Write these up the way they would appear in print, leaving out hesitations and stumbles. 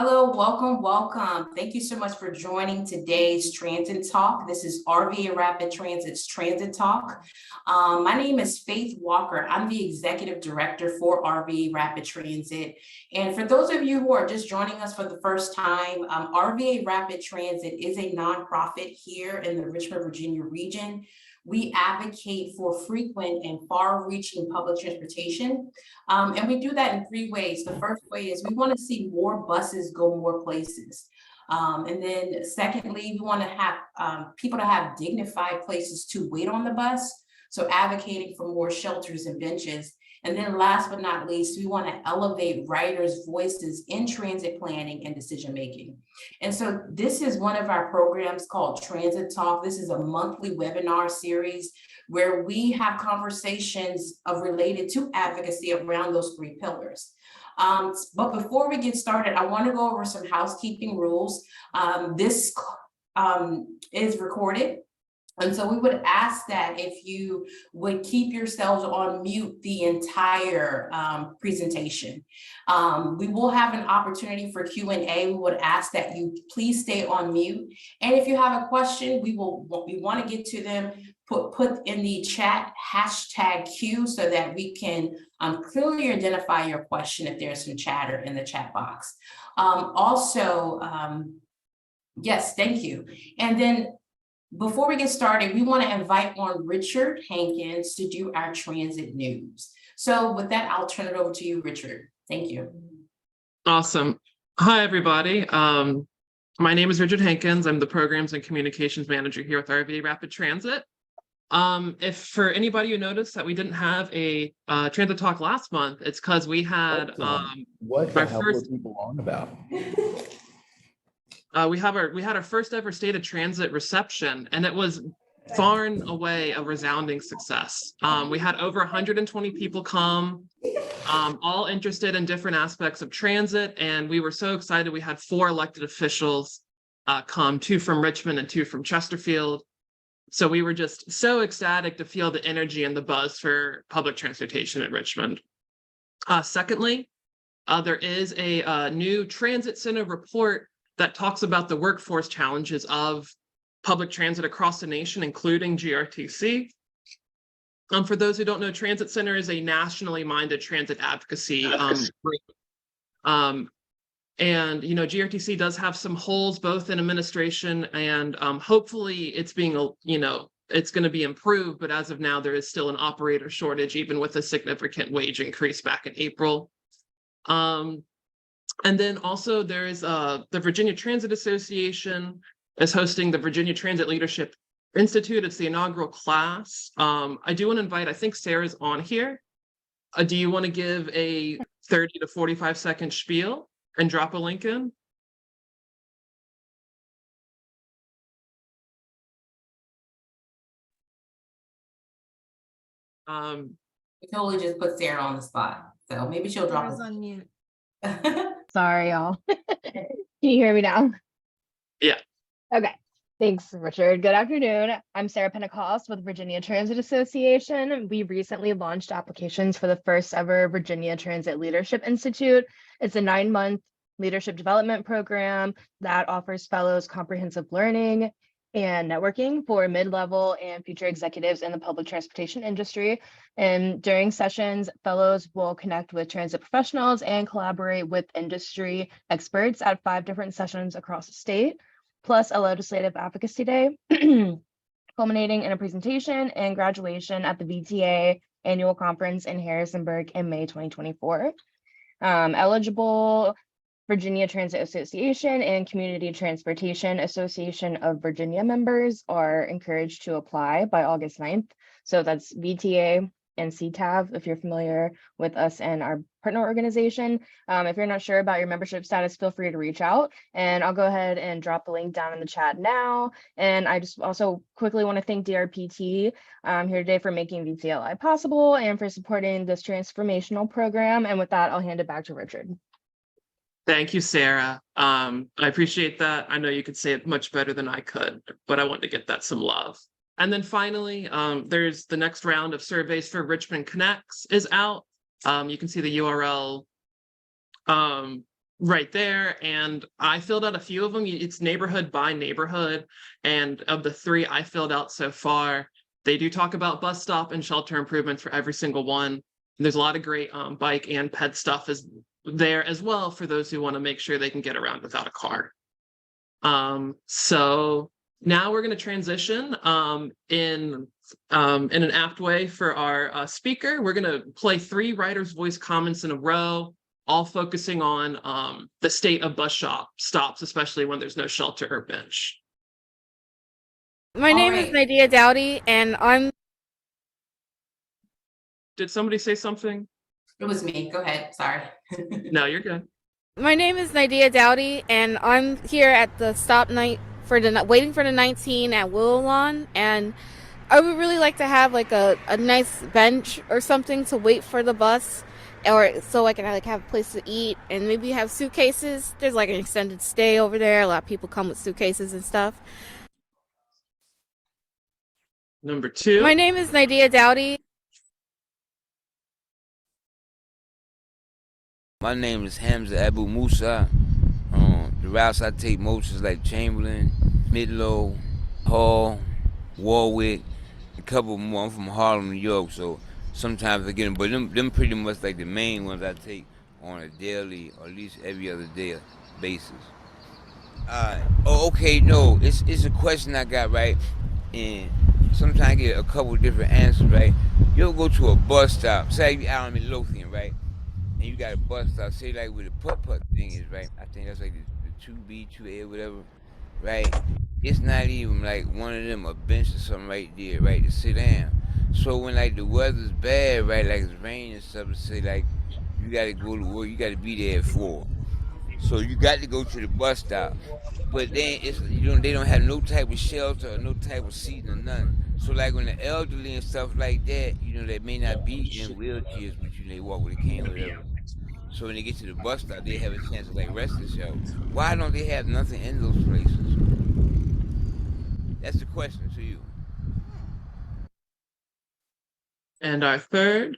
Hello, welcome, welcome. Thank you so much for joining today's Transit Talk. This is RVA Rapid Transit's Transit Talk. My name is Faith Walker. I'm the Executive Director for RVA Rapid Transit. And for those of you who are just joining us for the first time, RVA Rapid Transit is a nonprofit here in the Richmond, Virginia region. We advocate for frequent and far-reaching public transportation. And we do that in three ways. The first way is we want to see more buses go more places. And then secondly, we want to have people to have dignified places to wait on the bus. So advocating for more shelters and benches. And then last but not least, we want to elevate riders' voices in transit planning and decision-making. And so this is one of our programs called Transit Talk. This is a monthly webinar series where we have conversations related to advocacy around those three pillars. But before we get started, I want to go over some housekeeping rules. This is recorded. And so we would ask that if you would keep yourselves on mute the entire presentation. We will have an opportunity for Q&A. We would ask that you please stay on mute. And if you have a question, we want to get to them, put in the chat #Q so that we can clearly identify your question if there's some chatter in the chat box. Yes, thank you. And then before we get started, we want to invite on Richard Hankins to do our transit news. So with that, I'll turn it over to you, Richard. Thank you. Awesome. Hi, everybody. My name is Richard Hankins. I'm the Programs and Communications Manager here with RVA Rapid Transit. If for anybody who noticed that we didn't have a transit talk last month, it's because we had what the hell were people on about? We had our first ever State of Transit reception, and it was far and away a resounding success. We had over 120 people come, all interested in different aspects of transit, and we were so excited. We had 4 elected officials come, 2 from Richmond and 2 from Chesterfield. So we were just so ecstatic to feel the energy and the buzz for public transportation at Richmond. Secondly, there is a new Transit Center report that talks about the workforce challenges of public transit across the nation, including GRTC. For those who don't know, Transit Center is a nationally minded transit advocacy group. And GRTC does have some holes both in administration and hopefully it's being, it's going to be improved. But as of now, there is still an operator shortage, even with a significant wage increase back in April. And then also there is the Virginia Transit Association is hosting the Virginia Transit Leadership Institute. It's the inaugural class. I do want to invite, I think Sarah's on here. Do you want to give a 30 to 45 second spiel and drop a link in? We totally just put Sarah on the spot. So maybe she'll drop it. On mute. Sorry, y'all. Can you hear me now? Yeah. Okay. Thanks, Richard. Good afternoon. I'm Sarah Pentecost with Virginia Transit Association. We recently launched applications for the first ever Virginia Transit Leadership Institute. It's a 9-month leadership development program that offers fellows comprehensive learning and networking for mid-level and future executives in the public transportation industry. And during sessions, fellows will connect with transit professionals and collaborate with industry experts at 5 different sessions across the state, plus a legislative advocacy day, culminating in a presentation and graduation at the VTA annual conference in Harrisonburg in May 2024. Eligible Virginia Transit Association and Community Transportation Association of Virginia members are encouraged to apply by August 9th. So that's VTA and CTAV, if you're familiar with us and our partner organization. If you're not sure about your membership status, feel free to reach out, and I'll go ahead and drop the link down in the chat now. And I just also quickly want to thank DRPT here today for making VTLI possible and for supporting this transformational program. And with that, I'll hand it back to Richard. Thank you, Sarah. I appreciate that. I know you could say it much better than I could, but I wanted to get that some love. And then finally, there's the next round of surveys for Richmond Connects is out. You can see the URL right there. And I filled out a few of them. It's neighborhood by neighborhood. And of the 3 I filled out so far, they do talk about bus stop and shelter improvements for every single one. And there's a lot of great bike and ped stuff is there as well for those who want to make sure they can get around without a car. So now we're going to transition in an apt way for our speaker. We're going to play 3 writers' voice comments in a row, all focusing on the state of bus stops, especially when there's no shelter or bench. My name is Nadia Dowdy, and I'm... Did somebody say something? It was me. Go ahead. Sorry. No, you're good. My name is Nadia Dowdy, and I'm here at the stop night for the waiting for the 19 at Willow Lawn, and I would really like to have like a nice bench or something to wait for the bus, or so I can like have a place to eat, and maybe have suitcases. There's like an extended stay over there. A lot of people come with suitcases and stuff. Number 2. My name is Nadia Dowdy. My name is Hamza Abu Musa. The routes I take most is like Chamberlain, Midlow, Hall, Warwick, a couple more. I'm from Harlem, New York, so sometimes I get them, but them pretty much like the main ones I take on a daily or at least every other day basis. Oh, okay, no, it's a question I got, right? And sometimes I get a couple different answers, right? You'll go to a bus stop, say you out in Midlothian, right? And you got a bus stop, say like where the putt-putt thing is, right? I think that's like the 2B, 2A, whatever, right? It's not even like one of them, a bench or something right there, right, to sit down. So when like the weather's bad, right, like it's raining and stuff, say like you gotta go to work, you gotta be there at 4. So you got to go to the bus stop. But then it's they don't have no type of shelter or no type of seat or nothing. So like when the elderly and stuff like that, they may not be in wheelchairs, but they walk with a cane or whatever. So when they get to the bus stop, they have a chance to like rest themselves. Why don't they have nothing in those places? That's the question to you. And our third.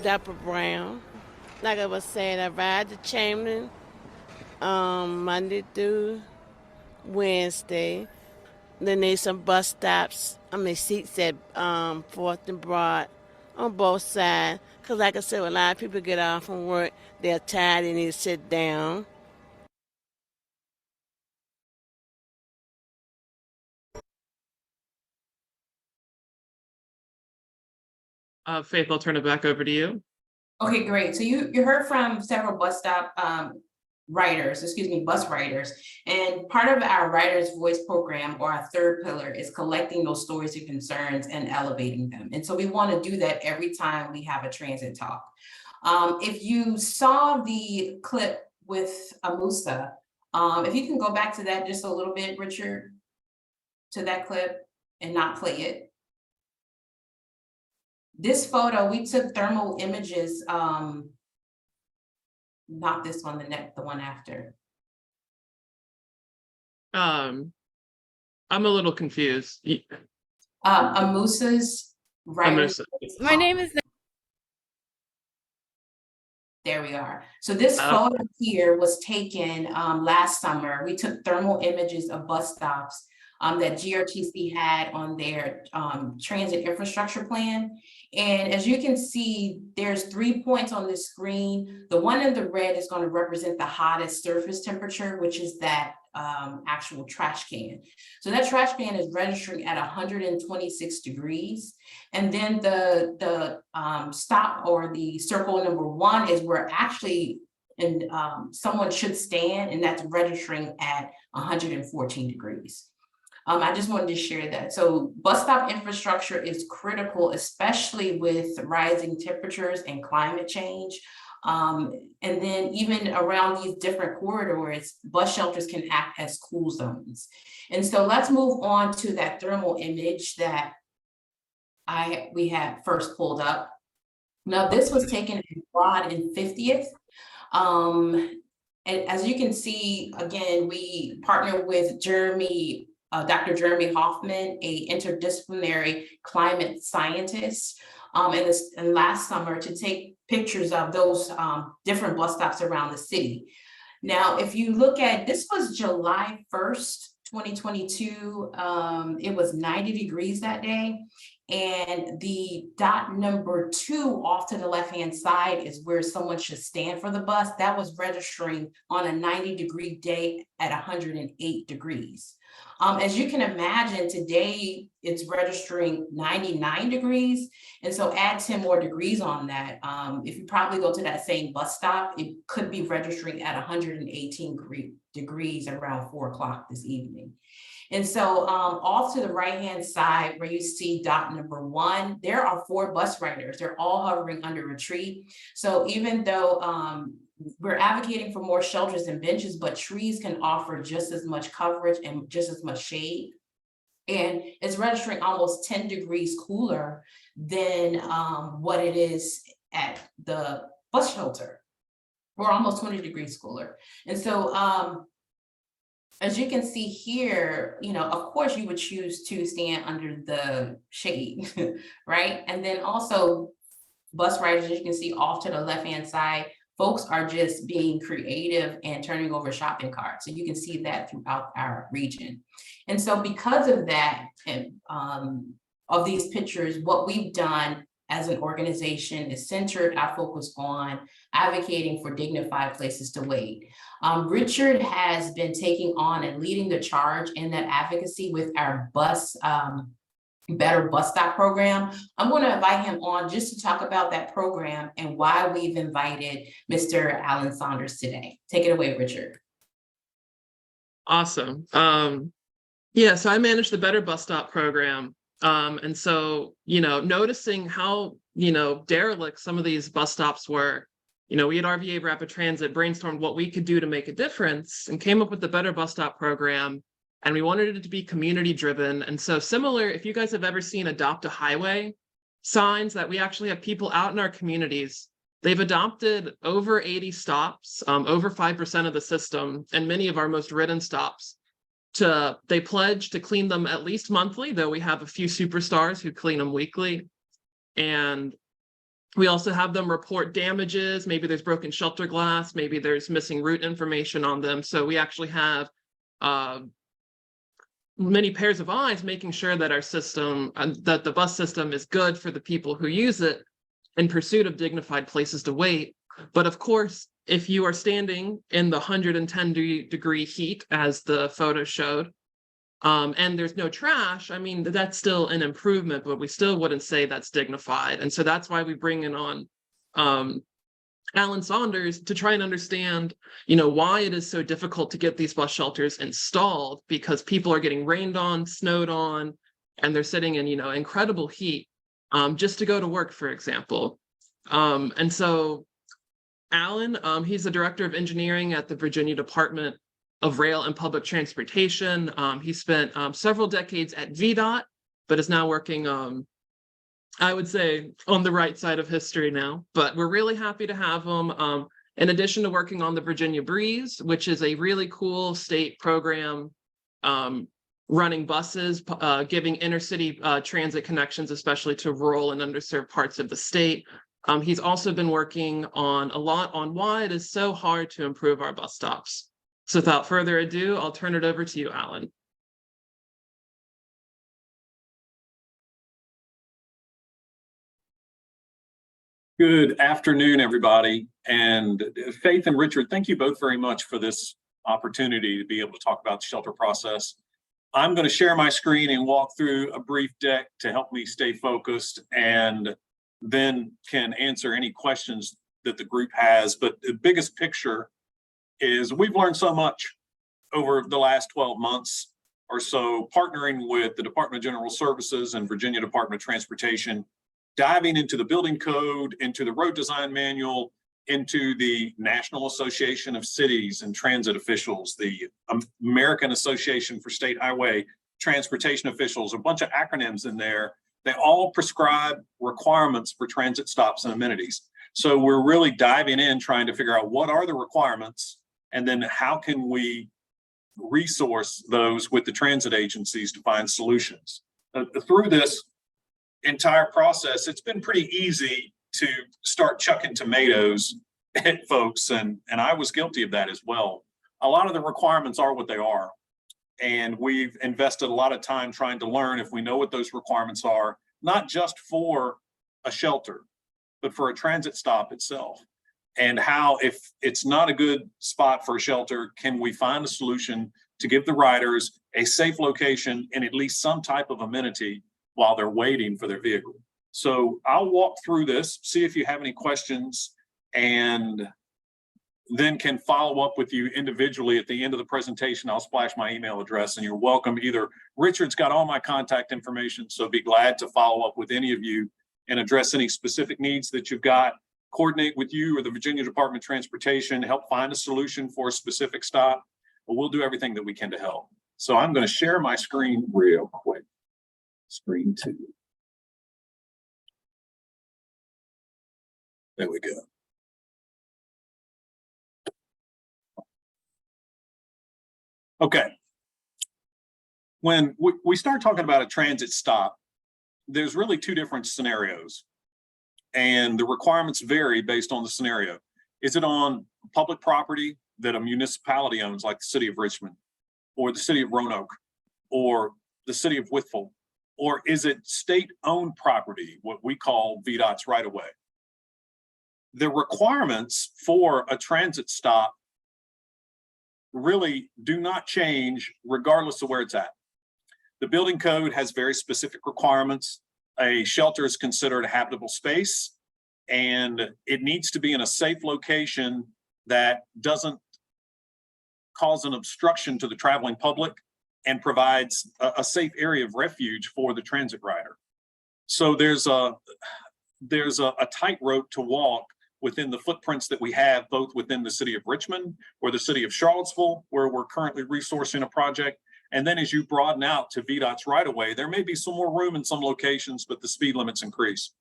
Dapper Brown. Like I was saying, I ride to Chamberlain Monday through Wednesday. Then there's some bus stops. Seats at 4th and Broad on both sides. Because like I said, when a lot of people get off from work, they're tired, they need to sit down. Faith, I'll turn it back over to you. Okay, great. So you heard from several bus writers. And part of our Writers Voice program, or our 3rd pillar, is collecting those stories and concerns and elevating them. And so we want to do that every time we have a transit talk. If you saw the clip with Amusa, if you can go back to that just a little bit, Richard, to that clip and not play it. This photo, we took thermal images, not this one, the one after. I'm a little confused. Amusa's writing. My name is... There we are. So this photo here was taken last summer. We took thermal images of bus stops that GRTC had on their transit infrastructure plan. And as you can see, there's 3 points on this screen. The one in the red is going to represent the hottest surface temperature, which is that actual trash can. So that trash can is registering at 126 degrees. And then the stop, or the circle number 1, is where actually someone should stand, and that's registering at 114 degrees. I just wanted to share that. So bus stop infrastructure is critical, especially with rising temperatures and climate change. And then even around these different corridors, bus shelters can act as cool zones. And so let's move on to that thermal image that we had first pulled up. Now this was taken in Broad and 50th. And as you can see, again, we partnered with Jeremy Dr. Jeremy Hoffman, a interdisciplinary climate scientist, and last summer to take pictures of those different bus stops around the city. Now, if you look at, this was July 1st, 2022, it was 90 degrees that day. And the dot number 2 off to the left-hand side is where someone should stand for the bus. That was registering on a 90-degree day at 108 degrees. As you can imagine, today it's registering 99 degrees. And so add 10 more degrees on that. If you probably go to that same bus stop, it could be registering at 118 degrees around 4 o'clock this evening. And so off to the right-hand side where you see dot number 1, there are 4 bus riders. They're all hovering under a tree. So even though we're advocating for more shelters and benches, but trees can offer just as much coverage and just as much shade. And it's registering almost 10 degrees cooler than what it is at the bus shelter, or almost 20 degrees cooler. And so as you can see here, you know, of course you would choose to stand under the shade, right? And then also bus riders, as you can see off to the left-hand side, folks are just being creative and turning over shopping carts. So you can see that throughout our region. And so because of that, and of these pictures, what we've done as an organization is centered our focus on advocating for dignified places to wait. Richard has been taking on and leading the charge in that advocacy with our Better Bus Stop program. I'm going to invite him on just to talk about that program and why we've invited Mr. Alan Saunders today. Take it away, Richard. Awesome. Yeah, so I manage the Better Bus Stop program. And so, you know, noticing how, you know, derelict some of these bus stops were, you know, we at RVA Rapid Transit brainstormed what we could do to make a difference and came up with the Better Bus Stop program. And we wanted it to be community driven. And so similar, if you guys have ever seen Adopt a Highway signs, that we actually have people out in our communities. They've adopted over 80 stops, over 5% of the system, and many of our most ridden stops. They pledge to clean them at least monthly, though we have a few superstars who clean them weekly. And we also have them report damages. Maybe there's broken shelter glass, maybe there's missing route information on them. So we actually have many pairs of eyes making sure that our system, that the bus system is good for the people who use it in pursuit of dignified places to wait. But of course, if you are standing in the 110-degree heat, as the photo showed, and there's no trash, I mean, that's still an improvement, but we still wouldn't say that's dignified. And so that's why we bring in on Alan Saunders to try and understand, you know, why it is so difficult to get these bus shelters installed, because people are getting rained on, snowed on, and they're sitting in, you know, incredible heat just to go to work, for example. And so Alan, he's the director of engineering at the Virginia Department of Rail and Public Transportation. He spent several decades at VDOT, but is now working, I would say, on the right side of history now. But we're really happy to have him. In addition to working on the Virginia Breeze, which is a really cool state program running buses, giving intercity transit connections, especially to rural and underserved parts of the state. He's also been working on a lot on why it is so hard to improve our bus stops. So without further ado, I'll turn it over to you, Alan. Good afternoon, everybody. And Faith and Richard, thank you both very much for this opportunity to be able to talk about the shelter process. I'm going to share my screen and walk through a brief deck to help me stay focused, and then can answer any questions that the group has. But the biggest picture is we've learned so much over the last 12 months or so, partnering with the Department of General Services and Virginia Department of Transportation, diving into the building code, into the road design manual, into the National Association of Cities and Transit Officials, the American Association for State Highway Transportation Officials, a bunch of acronyms in there. They all prescribe requirements for transit stops and amenities. So we're really diving in, trying to figure out what are the requirements, and then how can we resource those with the transit agencies to find solutions. Through this entire process, it's been pretty easy to start chucking tomatoes at folks, and I was guilty of that as well. A lot of the requirements are what they are, and we've invested a lot of time trying to learn if we know what those requirements are, not just for a shelter, but for a transit stop itself. And how, if it's not a good spot for a shelter, can we find a solution to give the riders a safe location and at least some type of amenity while they're waiting for their vehicle? So I'll walk through this, see if you have any questions, and then can follow up with you individually at the end of the presentation. I'll splash my email address, and you're welcome. Either Richard's got all my contact information, so be glad to follow up with any of you and address any specific needs that you've got, coordinate with you or the Virginia Department of Transportation, help find a solution for a specific stop. But we'll do everything that we can to help. So I'm going to share my screen real quick. Screen 2. There we go. Okay. When we start talking about a transit stop, there's really two different scenarios, and the requirements vary based on the scenario. Is it on public property that a municipality owns, like the city of Richmond, or the city of Roanoke, or the city of Whitfield, or is it state-owned property, what we call VDOT's right-of-way? The requirements for a transit stop really do not change regardless of where it's at. The building code has very specific requirements. A shelter is considered a habitable space, and it needs to be in a safe location that doesn't cause an obstruction to the traveling public and provides a safe area of refuge for the transit rider. So there's a tightrope to walk within the footprints that we have, both within the city of Richmond or the city of Charlottesville, where we're currently resourcing a project. And then as you broaden out to VDOT's right-of-way, there may be some more room in some locations, but the speed limits increase.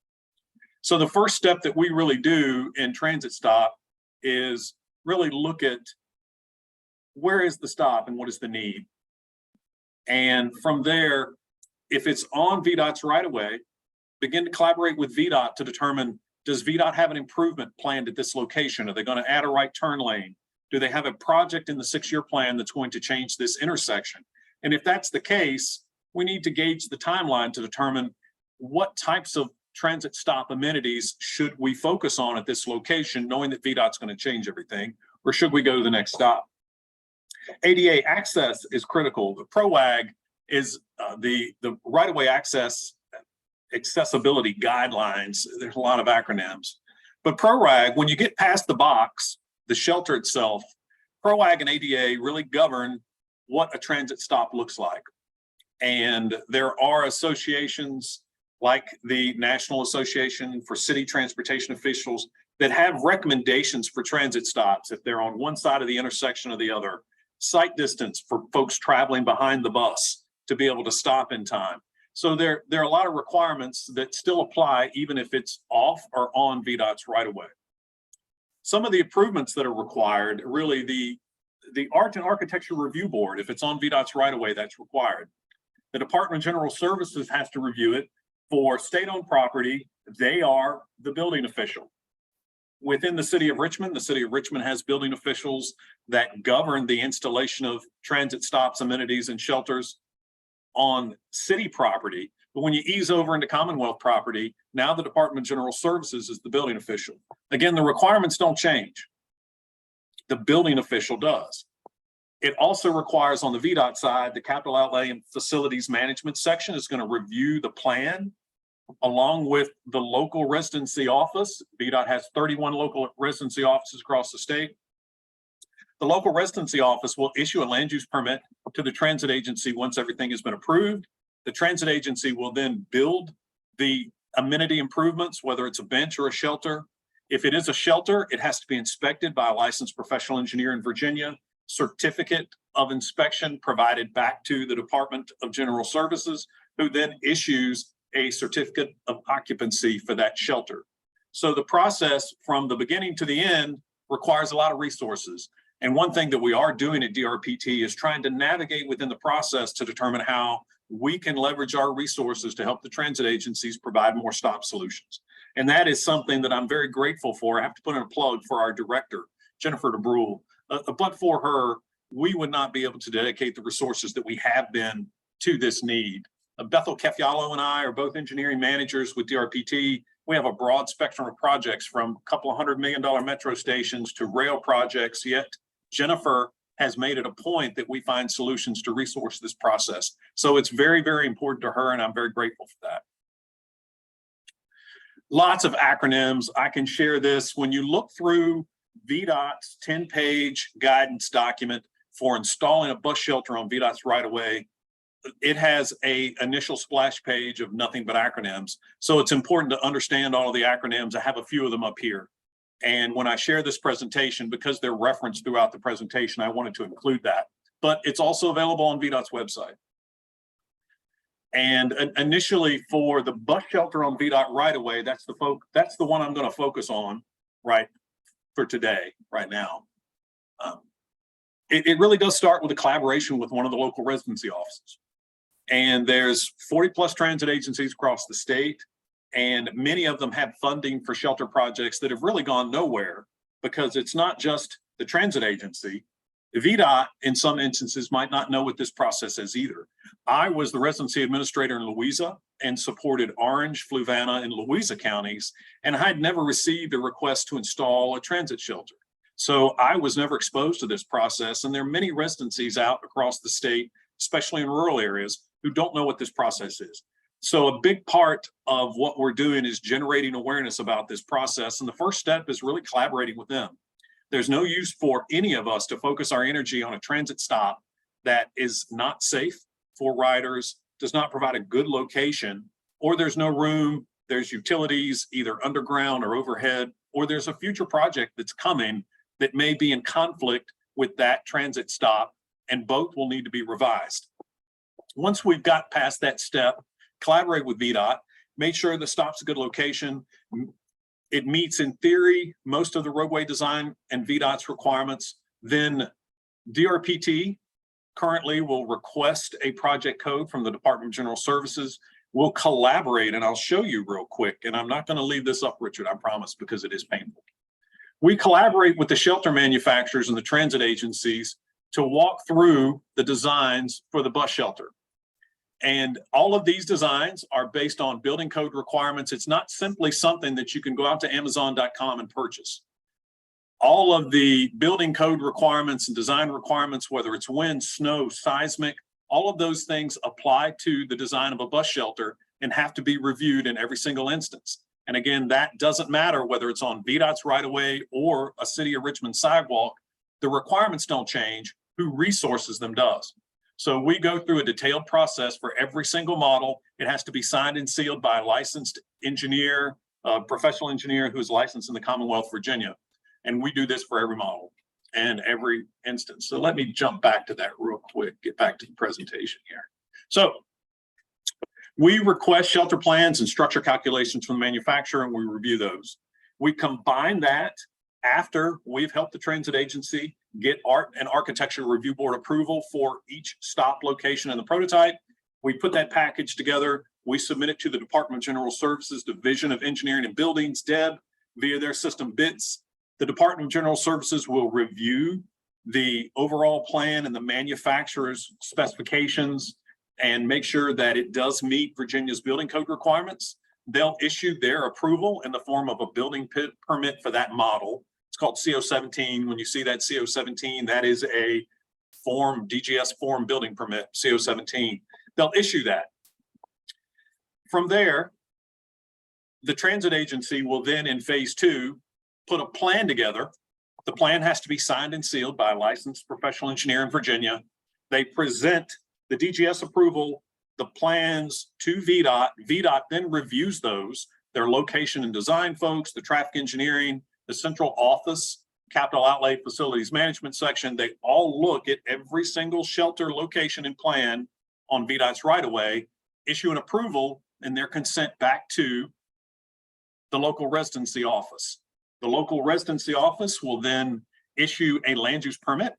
So the first step that we really do in transit stop is really look at where is the stop and what is the need. And from there, if it's on VDOT's right-of-way, begin to collaborate with VDOT to determine, does VDOT have an improvement planned at this location? Are they going to add a right turn lane? Do they have a project in the 6-year plan that's going to change this intersection? And if that's the case, we need to gauge the timeline to determine what types of transit stop amenities should we focus on at this location, knowing that VDOT's going to change everything, or should we go to the next stop? ADA access is critical. The PROAG is the right-of-way access accessibility guidelines. There's a lot of acronyms, but PROAG, when you get past the box, the shelter itself, PROAG and ADA really govern what a transit stop looks like. And there are associations like the National Association for City Transportation Officials that have recommendations for transit stops if they're on one side of the intersection or the other, sight distance for folks traveling behind the bus to be able to stop in time. So there are a lot of requirements that still apply even if it's off or on VDOT's right-of-way. Some of the improvements that are required, really the Art and Architecture Review Board, if it's on VDOT's right-of-way, that's required. The Department of General Services has to review it. For state-owned property, they are the building official. Within the city of Richmond has building officials that govern the installation of transit stops, amenities, and shelters on city property. But when you ease over into Commonwealth property, now the Department of General Services is the building official. Again, the requirements don't change. The building official does. It also requires on the VDOT side, the capital outlay and facilities management section is going to review the plan along with the local residency office. VDOT has 31 local residency offices across the state. The local residency office will issue a land use permit to the transit agency once everything has been approved. The transit agency will then build the amenity improvements, whether it's a bench or a shelter. If it is a shelter, it has to be inspected by a licensed professional engineer in Virginia, certificate of inspection provided back to the Department of General Services, who then issues a certificate of occupancy for that shelter. So the process from the beginning to the end requires a lot of resources. And one thing that we are doing at DRPT is trying to navigate within the process to determine how we can leverage our resources to help the transit agencies provide more stop solutions. And that is something that I'm very grateful for. I have to put in a plug for our director, Jennifer DeBrule. But for her, we would not be able to dedicate the resources that we have been to this need. Bethel Kefyalo and I are both engineering managers with DRPT. We have a broad spectrum of projects from a couple of $100 million metro stations to rail projects, yet Jennifer has made it a point that we find solutions to resource this process. So it's very, very important to her, and I'm very grateful for that. Lots of acronyms. I can share this. When you look through VDOT's 10-page guidance document for installing a bus shelter on VDOT's right-of-way, it has an initial splash page of nothing but acronyms. So it's important to understand all of the acronyms. I have a few of them up here. And when I share this presentation, because they're referenced throughout the presentation, I wanted to include that. But it's also available on VDOT's website. And initially for the bus shelter on VDOT right-of-way, that's the one I'm going to focus on for today, right now. It really does start with a collaboration with one of the local residency offices. And there's 40 plus transit agencies across the state, and many of them have funding for shelter projects that have really gone nowhere because it's not just the transit agency. The VDOT, in some instances, might not know what this process is either. I was the residency administrator in Louisa and supported Orange, Fluvanna, and Louisa counties, and I had never received a request to install a transit shelter. So I was never exposed to this process, and there are many residencies out across the state, especially in rural areas, who don't know what this process is. So a big part of what we're doing is generating awareness about this process, and the first step is really collaborating with them. There's no use for any of us to focus our energy on a transit stop that is not safe for riders, does not provide a good location, or there's no room, there's utilities, either underground or overhead, or there's a future project that's coming that may be in conflict with that transit stop, and both will need to be revised. Once we've got past that step, collaborate with VDOT, make sure the stop's a good location. It meets, in theory, most of the roadway design and VDOT's requirements. Then DRPT currently will request a project code from the Department of General Services. We'll collaborate, and I'll show you real quick. And I'm not going to leave this up, Richard, I promise, because it is painful. We collaborate with the shelter manufacturers and the transit agencies to walk through the designs for the bus shelter. And all of these designs are based on building code requirements. It's not simply something that you can go out to Amazon.com and purchase. All of the building code requirements and design requirements, whether it's wind, snow, seismic, all of those things apply to the design of a bus shelter and have to be reviewed in every single instance. And again, that doesn't matter whether it's on VDOT's right-of-way or a City of Richmond sidewalk. The requirements don't change. Who resources them does. So we go through a detailed process for every single model. It has to be signed and sealed by a licensed engineer, a professional engineer who is licensed in the Commonwealth of Virginia. And we do this for every model and every instance. So let me jump back to that real quick, get back to the presentation here. So we request shelter plans and structure calculations from the manufacturer, and we review those. We combine that after we've helped the transit agency get art and architecture review board approval for each stop location in the prototype. We put that package together. We submit it to the Department of General Services Division of Engineering and Buildings, DEB, via their system BITS. The Department of General Services will review the overall plan and the manufacturer's specifications and make sure that it does meet Virginia's building code requirements. They'll issue their approval in the form of a building permit for that model. It's called CO17. When you see that CO17, that is a form, DGS form building permit, CO17. They'll issue that. From there, the transit agency will then, in phase 2, put a plan together. The plan has to be signed and sealed by a licensed professional engineer in Virginia. They present the DGS approval, the plans to VDOT. VDOT then reviews those, their location and design folks, the traffic engineering, the central office, capital outlay facilities management section. They all look at every single shelter location and plan on VDOT's right-of-way, issue an approval, and their consent back to the local residency office. The local residency office will then issue a land use permit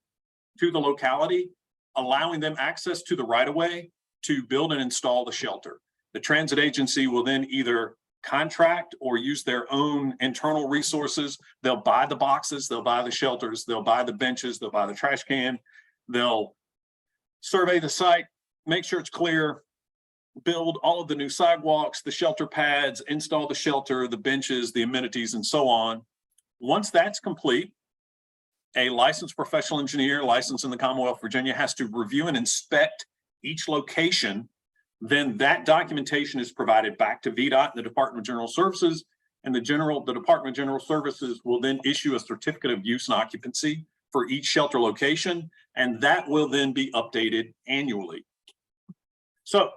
to the locality, allowing them access to the right-of-way to build and install the shelter. The transit agency will then either contract or use their own internal resources. They'll buy the boxes, they'll buy the shelters, they'll buy the benches, they'll buy the trash can, they'll survey the site, make sure it's clear, build all of the new sidewalks, the shelter pads, install the shelter, the benches, the amenities, and so on. Once that's complete, a licensed professional engineer licensed in the Commonwealth of Virginia has to review and inspect each location. Then that documentation is provided back to VDOT and the Department of General Services, and the Department of General Services will then issue a certificate of use and occupancy for each shelter location, and that will then be updated annually. So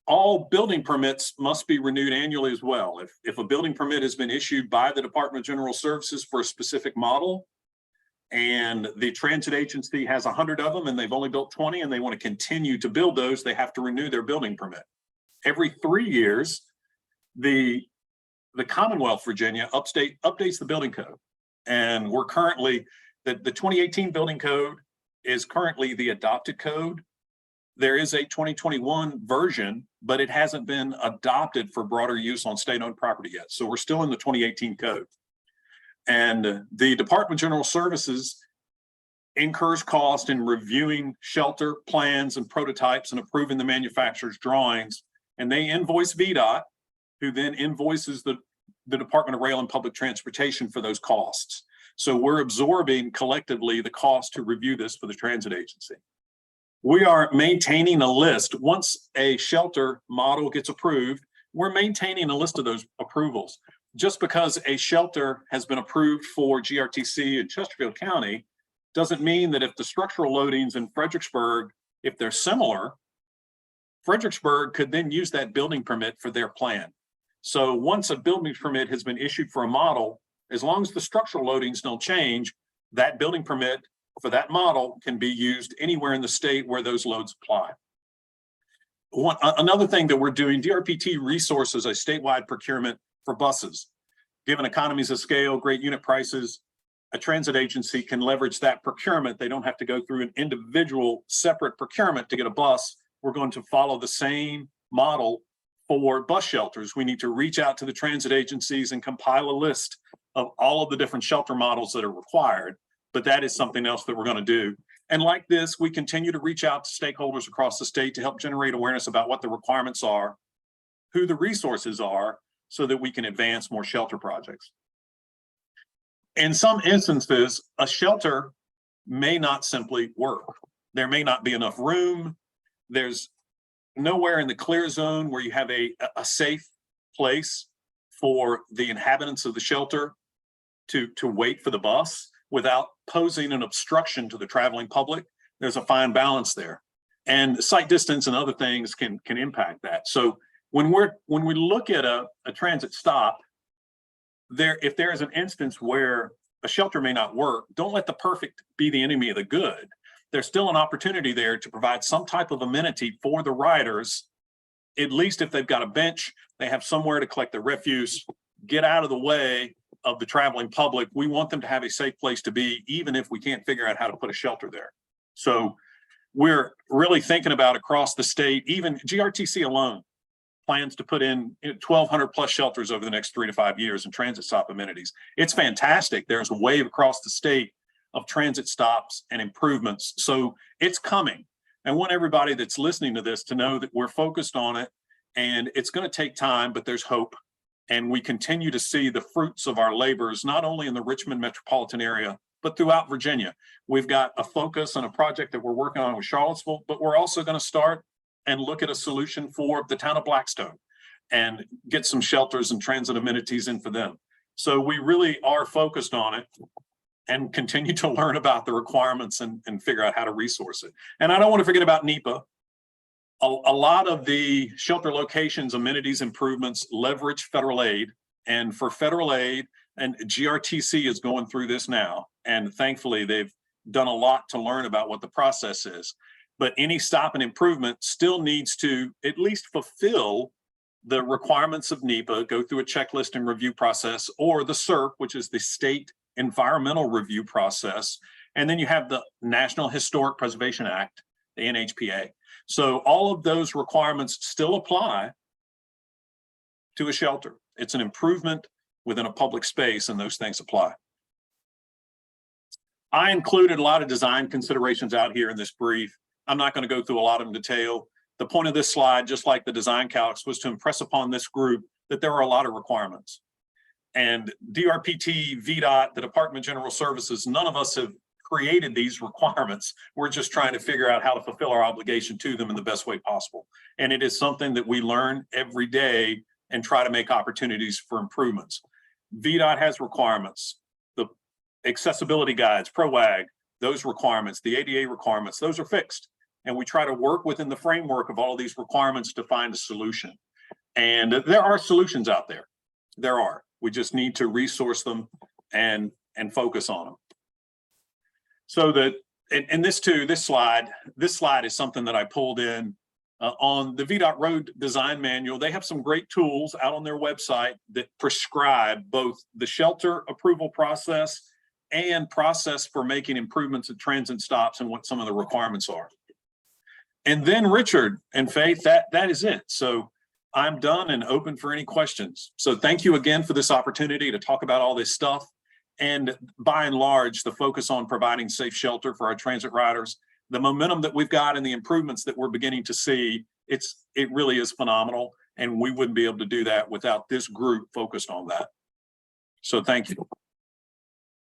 all building permits must be renewed annually as well. If a building permit has been issued by the Department of General Services for a specific model, and the transit agency has 100 of them and they've only built 20 and they want to continue to build those, they have to renew their building permit. Every 3 years, the Commonwealth of Virginia updates the building code. And we're currently, the 2018 building code is currently the adopted code. There is a 2021 version, but it hasn't been adopted for broader use on state-owned property yet. So we're still in the 2018 code. And the Department of General Services incurs cost in reviewing shelter plans and prototypes and approving the manufacturer's drawings. And they invoice VDOT, who then invoices the Department of Rail and Public Transportation for those costs. So we're absorbing collectively the cost to review this for the transit agency. We are maintaining a list. Once a shelter model gets approved, we're maintaining a list of those approvals. Just because a shelter has been approved for GRTC in Chesterfield County doesn't mean that if the structural loadings in Fredericksburg, if they're similar, Fredericksburg could then use that building permit for their plan. So once a building permit has been issued for a model, as long as the structural loadings don't change, that building permit for that model can be used anywhere in the state where those loads apply. Another thing that we're doing, DRPT resources a statewide procurement for buses. Given economies of scale, great unit prices, a transit agency can leverage that procurement. They don't have to go through an individual separate procurement to get a bus. We're going to follow the same model for bus shelters. We need to reach out to the transit agencies and compile a list of all of the different shelter models that are required, but that is something else that we're going to do. And like this, we continue to reach out to stakeholders across the state to help generate awareness about what the requirements are, who the resources are, so that we can advance more shelter projects. In some instances, a shelter may not simply work. There may not be enough room. There's nowhere in the clear zone where you have a safe place for the inhabitants of the shelter to wait for the bus without posing an obstruction to the traveling public. There's a fine balance there. And sight distance and other things can impact that. So when we look at a transit stop, if there is an instance where a shelter may not work, don't let the perfect be the enemy of the good. There's still an opportunity there to provide some type of amenity for the riders. At least if they've got a bench, they have somewhere to collect their refuse, get out of the way of the traveling public. We want them to have a safe place to be, even if we can't figure out how to put a shelter there. So we're really thinking about across the state, even GRTC alone plans to put in 1,200 plus shelters over the next 3 to 5 years in transit stop amenities. It's fantastic. There's a wave across the state of transit stops and improvements. So it's coming. I want everybody that's listening to this to know that we're focused on it, and it's going to take time, but there's hope. And we continue to see the fruits of our labors, not only in the Richmond metropolitan area, but throughout Virginia. We've got a focus on a project that we're working on with Charlottesville, but we're also going to start and look at a solution for the town of Blackstone and get some shelters and transit amenities in for them. So we really are focused on it and continue to learn about the requirements and figure out how to resource it. And I don't want to forget about NEPA. A lot of the shelter locations, amenities, improvements leverage federal aid. And for federal aid, and GRTC is going through this now, and thankfully they've done a lot to learn about what the process is. But any stop and improvement still needs to at least fulfill the requirements of NEPA, go through a checklist and review process, or the SERP, which is the State environmental review process. And then you have the National Historic Preservation Act, the NHPA. So all of those requirements still apply to a shelter. It's an improvement within a public space, and those things apply. I included a lot of design considerations out here in this brief. I'm not going to go through a lot of them in detail. The point of this slide, just like the design calcs, was to impress upon this group that there are a lot of requirements. And DRPT, VDOT, the Department of General Services, none of us have created these requirements. We're just trying to figure out how to fulfill our obligation to them in the best way possible. And it is something that we learn every day and try to make opportunities for improvements. VDOT has requirements. The accessibility guides, ProAg, those requirements, the ADA requirements, those are fixed. And we try to work within the framework of all of these requirements to find a solution. And there are solutions out there. There are. We just need to resource them and focus on them. So that, and this too, this slide is something that I pulled in on the VDOT Road Design Manual. They have some great tools out on their website that prescribe both the shelter approval process and process for making improvements at transit stops and what some of the requirements are. And then Richard and Faith, that is it. So I'm done and open for any questions. So thank you again for this opportunity to talk about all this stuff. And by and large, the focus on providing safe shelter for our transit riders, the momentum that we've got and the improvements that we're beginning to see, it really is phenomenal. And we wouldn't be able to do that without this group focused on that. So thank you.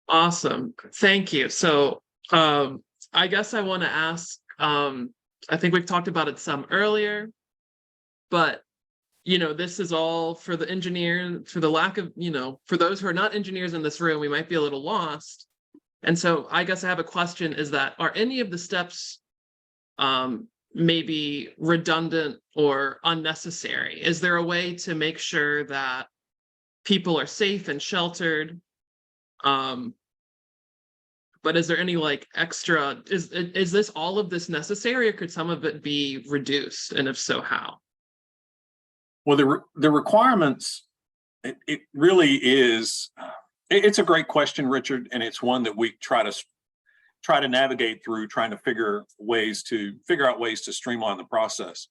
Awesome. Thank you. So I guess I want to ask, I think we've talked about it some earlier, but this is all for the engineer, for the lack of, for those who are not engineers in this room, we might be a little lost. And so I guess I have a question, is that, are any of the steps maybe redundant or unnecessary? Is there a way to make sure that people are safe and sheltered? But is there any extra, is this all of this necessary, or could some of it be reduced? And if so, how? Well, the requirements, it really is, it's a great question, Richard, and it's one that we try to navigate through, trying to figure out ways to streamline the process.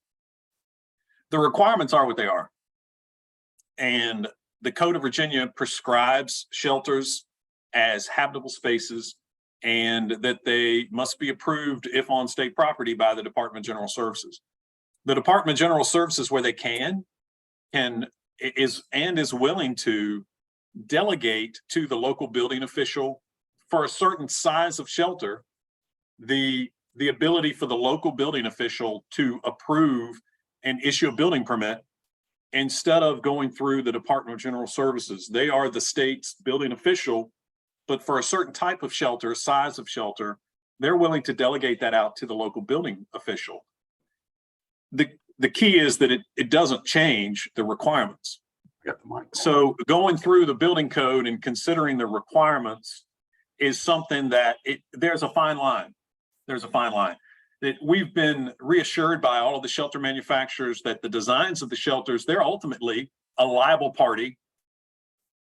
The requirements are what they are. And the Code of Virginia prescribes shelters as habitable spaces, and that they must be approved if on state property by the Department of General Services. The Department of General Services, where they is willing to delegate to the local building official for a certain size of shelter, the ability for the local building official to approve and issue a building permit instead of going through the Department of General Services. They are the state's building official, but for a certain type of shelter, size of shelter, they're willing to delegate that out to the local building official. The key is that it doesn't change the requirements. So going through the building code and considering the requirements is something that there's a fine line. There's a fine line. That we've been reassured by all of the shelter manufacturers that the designs of the shelters, they're ultimately a liable party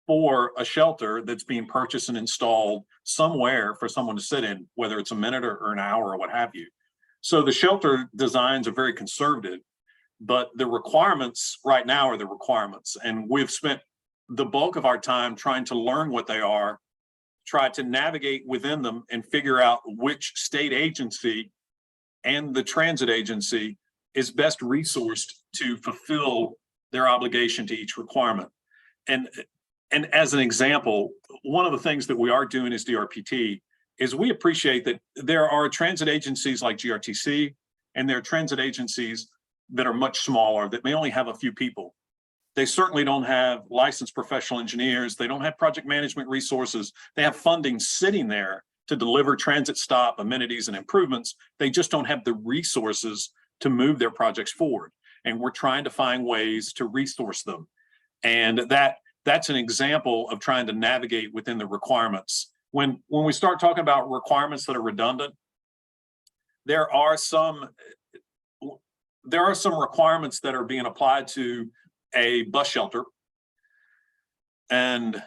for a shelter that's being purchased and installed somewhere for someone to sit in, whether it's a minute or an hour or what have you. So the shelter designs are very conservative, but the requirements right now are the requirements. And we've spent the bulk of our time trying to learn what they are, try to navigate within them and figure out which state agency and the transit agency is best resourced to fulfill their obligation to each requirement. And as an example, one of the things that we are doing as DRPT is we appreciate that there are transit agencies like GRTC, and there are transit agencies that are much smaller, that may only have a few people. They certainly don't have licensed professional engineers. They don't have project management resources. They have funding sitting there to deliver transit stop amenities and improvements. They just don't have the resources to move their projects forward. And we're trying to find ways to resource them. And that's an example of trying to navigate within the requirements. When we start talking about requirements that are redundant, there are some requirements that are being applied to a bus shelter. And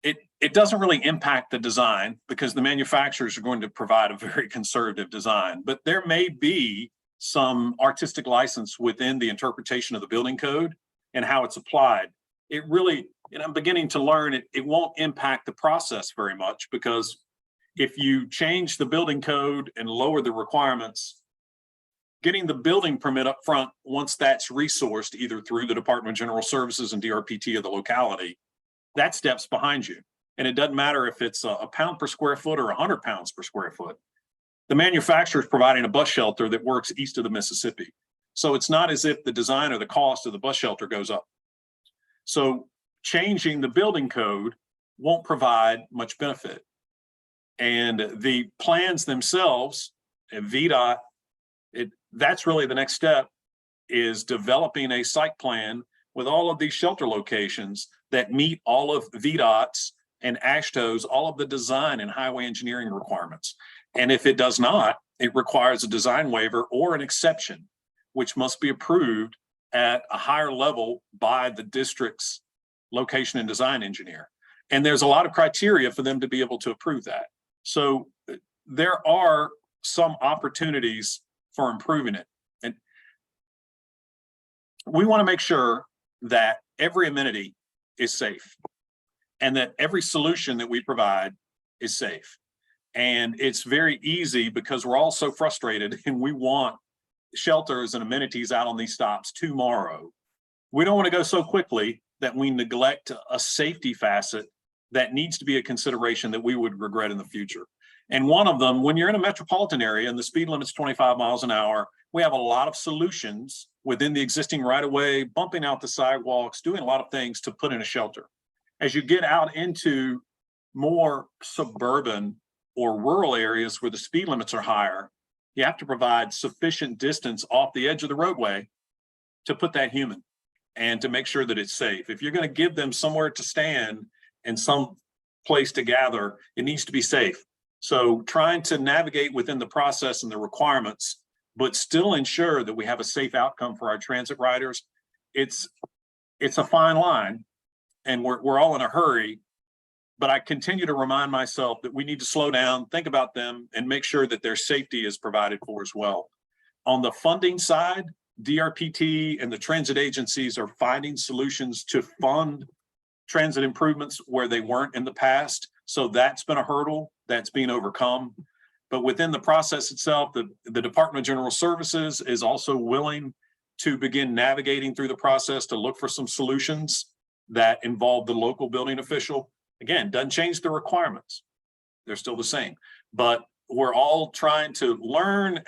it doesn't really impact the design because the manufacturers are going to provide a very conservative design, but there may be some artistic license within the interpretation of the building code and how it's applied. It really, and I'm beginning to learn it won't impact the process very much, because if you change the building code and lower the requirements, getting the building permit up front, once that's resourced either through the Department of General Services and DRPT of the locality, that step's behind you. And it doesn't matter if it's a pound per square foot or 100 pounds per square foot. The manufacturer is providing a bus shelter that works east of the Mississippi. So it's not as if the design or the cost of the bus shelter goes up. So changing the building code won't provide much benefit. And the plans themselves, VDOT, that's really the next step, is developing a site plan with all of these shelter locations that meet all of VDOT's and AASHTO's, all of the design and highway engineering requirements. And if it does not, it requires a design waiver or an exception, which must be approved at a higher level by the district's location and design engineer. And there's a lot of criteria for them to be able to approve that. So there are some opportunities for improving it. And we want to make sure that every amenity is safe and that every solution that we provide is safe. And it's very easy because we're all so frustrated and we want shelters and amenities out on these stops tomorrow. We don't want to go so quickly that we neglect a safety facet that needs to be a consideration that we would regret in the future. And one of them, when you're in a metropolitan area and the speed limit's 25 miles an hour, we have a lot of solutions within the existing right-of-way, bumping out the sidewalks, doing a lot of things to put in a shelter. As you get out into more suburban or rural areas where the speed limits are higher, you have to provide sufficient distance off the edge of the roadway to put that human and to make sure that it's safe. If you're going to give them somewhere to stand and some place to gather, it needs to be safe. So trying to navigate within the process and the requirements, but still ensure that we have a safe outcome for our transit riders, it's a fine line, and we're all in a hurry. But I continue to remind myself that we need to slow down, think about them, and make sure that their safety is provided for as well. On the funding side, DRPT and the transit agencies are finding solutions to fund transit improvements where they weren't in the past. So that's been a hurdle that's being overcome. But within the process itself, the Department of General Services is also willing to begin navigating through the process to look for some solutions that involve the local building official. Again, doesn't change the requirements. They're still the same, but we're all trying to learn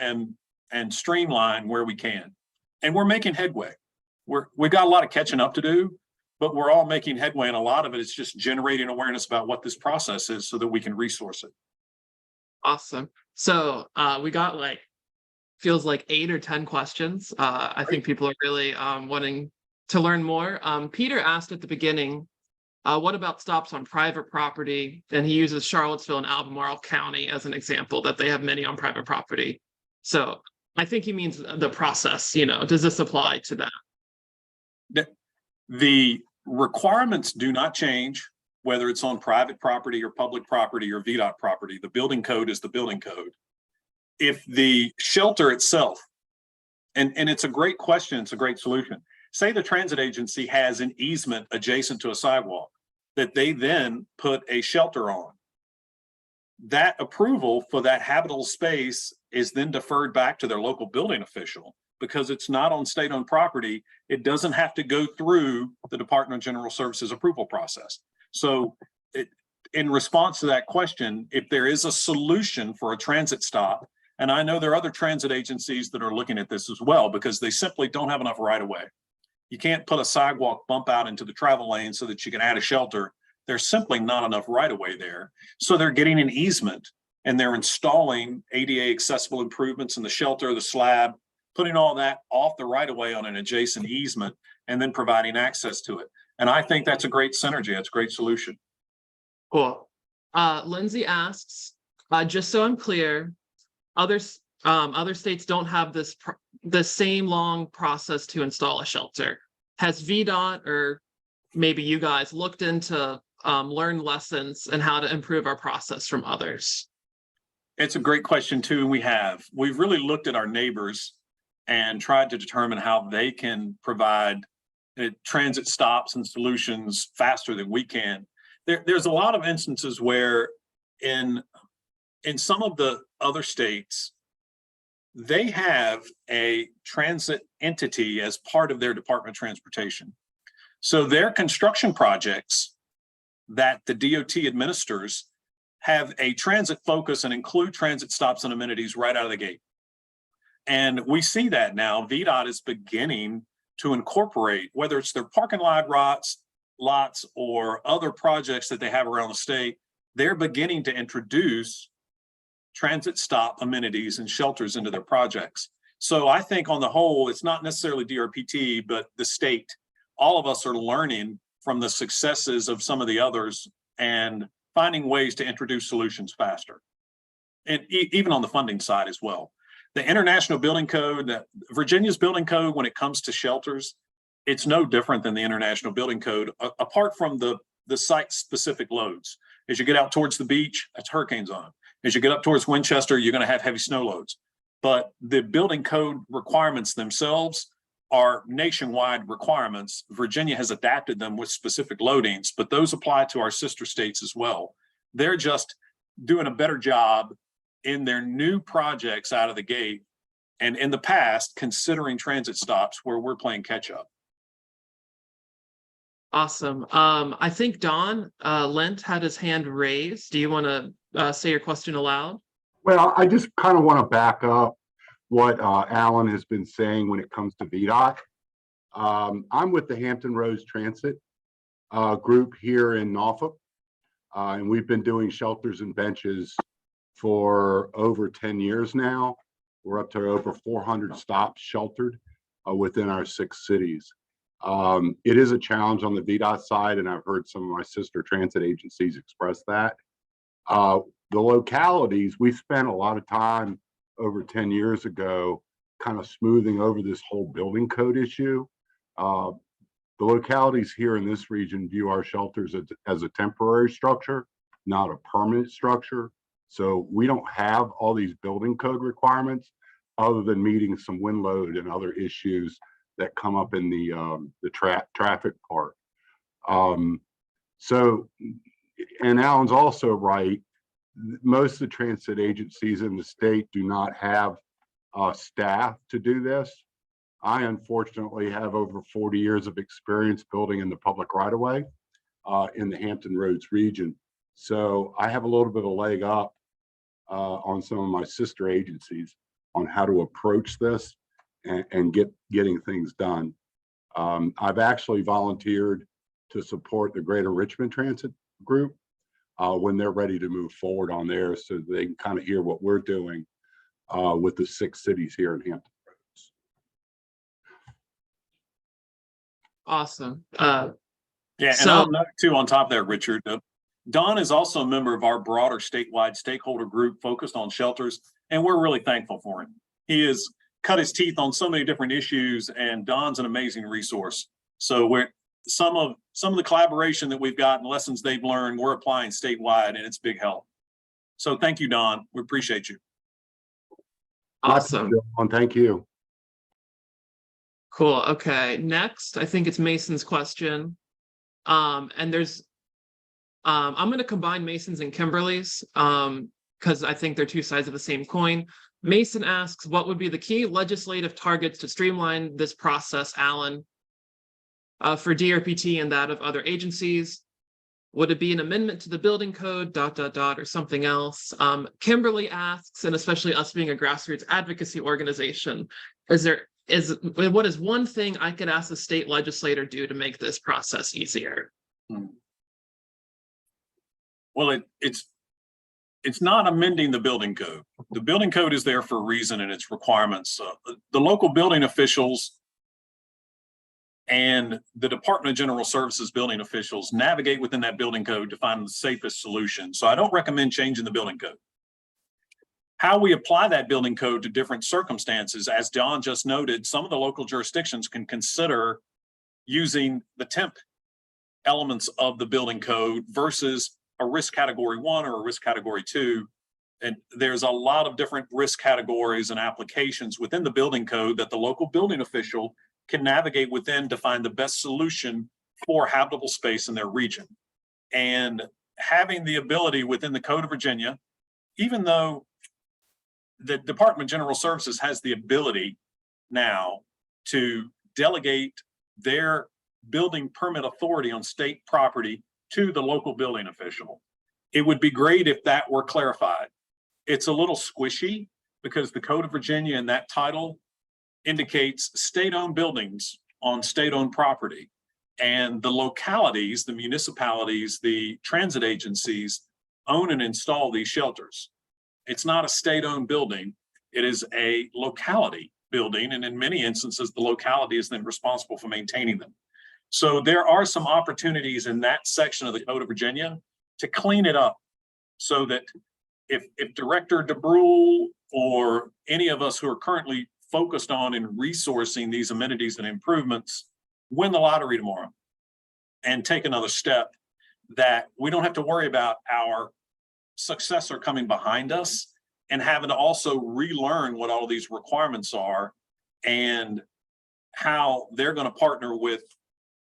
and streamline where we can. And we're making headway. We've got a lot of catching up to do, but we're all making headway. And a lot of it is just generating awareness about what this process is so that we can resource it. Awesome. So we got feels like 8 or 10 questions. I think people are really wanting to learn more. Peter asked at the beginning, what about stops on private property? And he uses Charlottesville and Albemarle County as an example, that they have many on private property. So I think he means the process, does this apply to that? The requirements do not change, whether it's on private property or public property or VDOT property. The building code is the building code. If the shelter itself, and it's a great question, it's a great solution. Say the transit agency has an easement adjacent to a sidewalk that they then put a shelter on. That approval for that habitable space is then deferred back to their local building official because it's not on state-owned property. It doesn't have to go through the Department of General Services approval process. So in response to that question, if there is a solution for a transit stop, and I know there are other transit agencies that are looking at this as well because they simply don't have enough right-of-way. You can't put a sidewalk bump out into the travel lane so that you can add a shelter. There's simply not enough right-of-way there. So they're getting an easement and they're installing ADA accessible improvements in the shelter, the slab, putting all that off the right-of-way on an adjacent easement and then providing access to it. And I think that's a great synergy. That's a great solution. Cool. Lindsay asks, just so I'm clear, other states don't have the same long process to install a shelter. Has VDOT or maybe you guys looked into learn lessons and how to improve our process from others? It's a great question too. We've really looked at our neighbors and tried to determine how they can provide transit stops and solutions faster than we can. There's a lot of instances where in some of the other states, they have a transit entity as part of their Department of Transportation. So their construction projects that the DOT administers have a transit focus and include transit stops and amenities right out of the gate. And we see that now. VDOT is beginning to incorporate, whether it's their parking lot lots or other projects that they have around the state, they're beginning to introduce transit stop amenities and shelters into their projects. So I think on the whole, it's not necessarily DRPT, but the state. All of us are learning from the successes of some of the others and finding ways to introduce solutions faster. And even on the funding side as well. The International Building Code, Virginia's building code, when it comes to shelters, it's no different than the International Building Code, apart from the site-specific loads. As you get out towards the beach, that's hurricane zone. As you get up towards Winchester, you're going to have heavy snow loads. But the building code requirements themselves are nationwide requirements. Virginia has adapted them with specific loadings, but those apply to our sister states as well. They're just doing a better job in their new projects out of the gate, and in the past, considering transit stops where we're playing catch up. Awesome. I think Don Lent had his hand raised. Do you want to say your question aloud? Well, I just kind of want to back up what Alan has been saying when it comes to VDOT. I'm with the Hampton Roads Transit group here in Norfolk, and we've been doing shelters and benches for over 10 years now. We're up to over 400 stops sheltered within our 6 cities. It is a challenge on the VDOT side, and I've heard some of my sister transit agencies express that. The localities, we spent a lot of time over 10 years ago kind of smoothing over this whole building code issue. The localities here in this region view our shelters as a temporary structure, not a permanent structure. So we don't have all these building code requirements other than meeting some wind load and other issues that come up in the traffic part. So, and Alan's also right, most of the transit agencies in the state do not have staff to do this. I unfortunately have over 40 years of experience building in the public right-of-way in the Hampton Roads region. So I have a little bit of leg up on some of my sister agencies on how to approach this and getting things done. I've actually volunteered to support the Greater Richmond Transit Group when they're ready to move forward on theirs, so they can kind of hear what we're doing with the 6 cities here in Hampton Roads. Awesome. Yeah, and I'll note too on top of that, Richard, Don is also a member of our broader statewide stakeholder group focused on shelters, and we're really thankful for him. He has cut his teeth on so many different issues, and Don's an amazing resource. So some of the collaboration that we've got and lessons they've learned, we're applying statewide, and it's big help. So thank you, Don. We appreciate you. Awesome. Thank you. Cool. Okay. Next, I think it's Mason's question. And there's, I'm going to combine Mason's and Kimberly's because I think they're two sides of the same coin. Mason asks, what would be the key legislative targets to streamline this process, Alan, for DRPT and that of other agencies? Would it be an amendment to the building code, ... or something else? Kimberly asks, and especially us being a grassroots advocacy organization, what is one thing I could ask a state legislator do to make this process easier? Well, it's not amending the building code. The building code is there for a reason and its requirements. The local building officials and the Department of General Services building officials navigate within that building code to find the safest solution. So I don't recommend changing the building code. How we apply that building code to different circumstances, as John just noted, some of the local jurisdictions can consider using the temp elements of the building code versus a risk category 1 or a risk category 2. And there's a lot of different risk categories and applications within the building code that the local building official can navigate within to find the best solution for habitable space in their region. And having the ability within the Code of Virginia, even though the Department of General Services has the ability now to delegate their building permit authority on state property to the local building official. It would be great if that were clarified. It's a little squishy because the Code of Virginia in that title indicates state-owned buildings on state-owned property. And the localities, the municipalities, the transit agencies own and install these shelters. It's not a state-owned building. It is a locality building. And in many instances, the locality is then responsible for maintaining them. So there are some opportunities in that section of the Code of Virginia to clean it up so that if Director DeBrule or any of us who are currently focused on and resourcing these amenities and improvements win the lottery tomorrow and take another step, that we don't have to worry about our successor coming behind us and having to also relearn what all of these requirements are and how they're going to partner with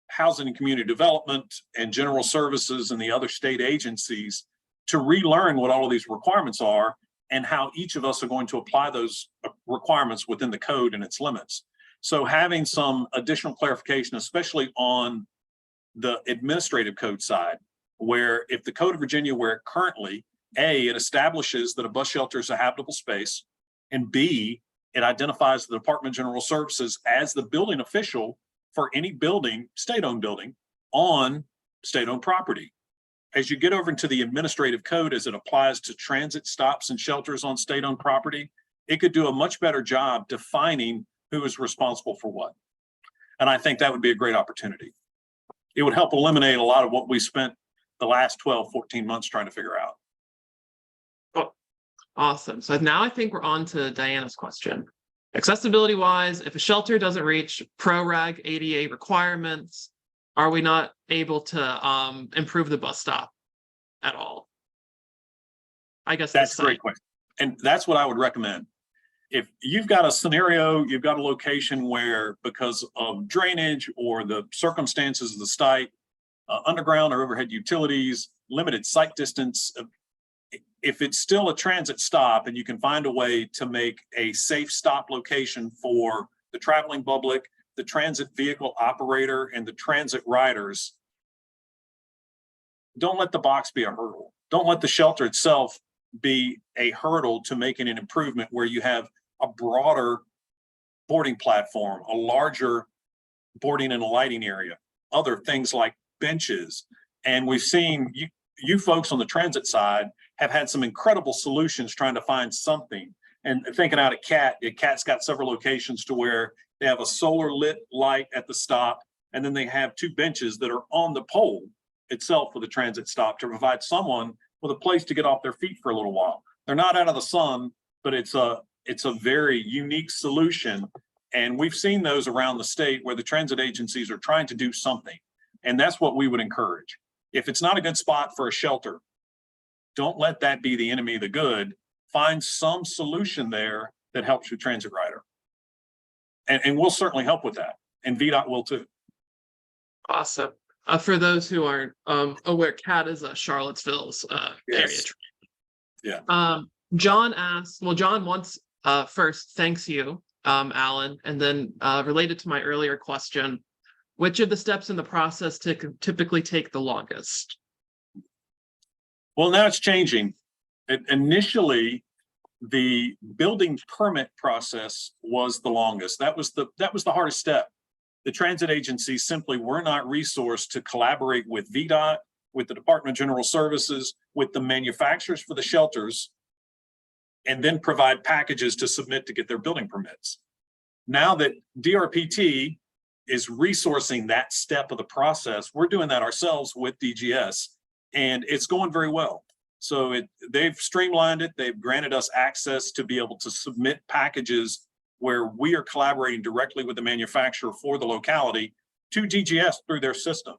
housing and community development and general services and the other state agencies to relearn what all of these requirements are and how each of us are going to apply those requirements within the code and its limits. So having some additional clarification, especially on the administrative code side, where if the Code of Virginia, where it currently, A, it establishes that a bus shelter is a habitable space, and B, it identifies the Department of General Services as the building official for any building, state-owned building, on state-owned property. As you get over into the administrative code as it applies to transit stops and shelters on state-owned property, it could do a much better job defining who is responsible for what. And I think that would be a great opportunity. It would help eliminate a lot of what we spent the last 12, 14 months trying to figure out. Oh, awesome. So now I think we're on to Diana's question. Accessibility wise, if a shelter doesn't reach pro-reg ADA requirements, are we not able to improve the bus stop at all? I guess that's a great question. And that's what I would recommend. If you've got a scenario, you've got a location where because of drainage or the circumstances of the site, underground or overhead utilities, limited site distance, if it's still a transit stop and you can find a way to make a safe stop location for the traveling public, the transit vehicle operator, and the transit riders, don't let the box be a hurdle. Don't let the shelter itself be a hurdle to making an improvement where you have a broader boarding platform, a larger boarding and lighting area, other things like benches. And we've seen you folks on the transit side have had some incredible solutions trying to find something. And thinking out at CAT's got several locations to where they have a solar lit light at the stop, and then they have 2 benches that are on the pole itself for the transit stop to provide someone with a place to get off their feet for a little while. They're not out of the sun, but it's a very unique solution. And we've seen those around the state where the transit agencies are trying to do something. And that's what we would encourage. If it's not a good spot for a shelter, don't let that be the enemy of the good. Find some solution there that helps your transit rider. And we'll certainly help with that. And VDOT will too. Awesome. For those who aren't aware, CAT is Charlottesville's area. Yeah. John asks, well, John wants first thanks you, Alan, and then related to my earlier question, which of the steps in the process typically take the longest? Well, now it's changing. Initially, the building permit process was the longest. That was the hardest step. The transit agencies simply were not resourced to collaborate with VDOT, with the Department of General Services, with the manufacturers for the shelters, and then provide packages to submit to get their building permits. Now that DRPT is resourcing that step of the process, we're doing that ourselves with DGS, and it's going very well. So they've streamlined it. They've granted us access to be able to submit packages where we are collaborating directly with the manufacturer for the locality to DGS through their system.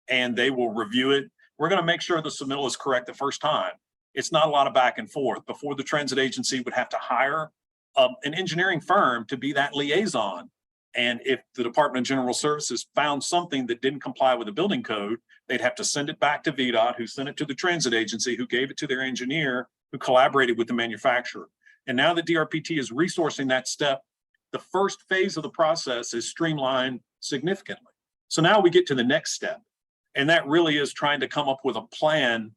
and they will review it. We're going to make sure the submittal is correct the first time. It's not a lot of back and forth. Before, the transit agency would have to hire an engineering firm to be that liaison. And if the Department of General Services found something that didn't comply with the building code, they'd have to send it back to VDOT, who sent it to the transit agency, who gave it to their engineer, who collaborated with the manufacturer. And now that DRPT is resourcing that step, the first phase of the process is streamlined significantly. So now we get to the next step. And that really is trying to come up with a plan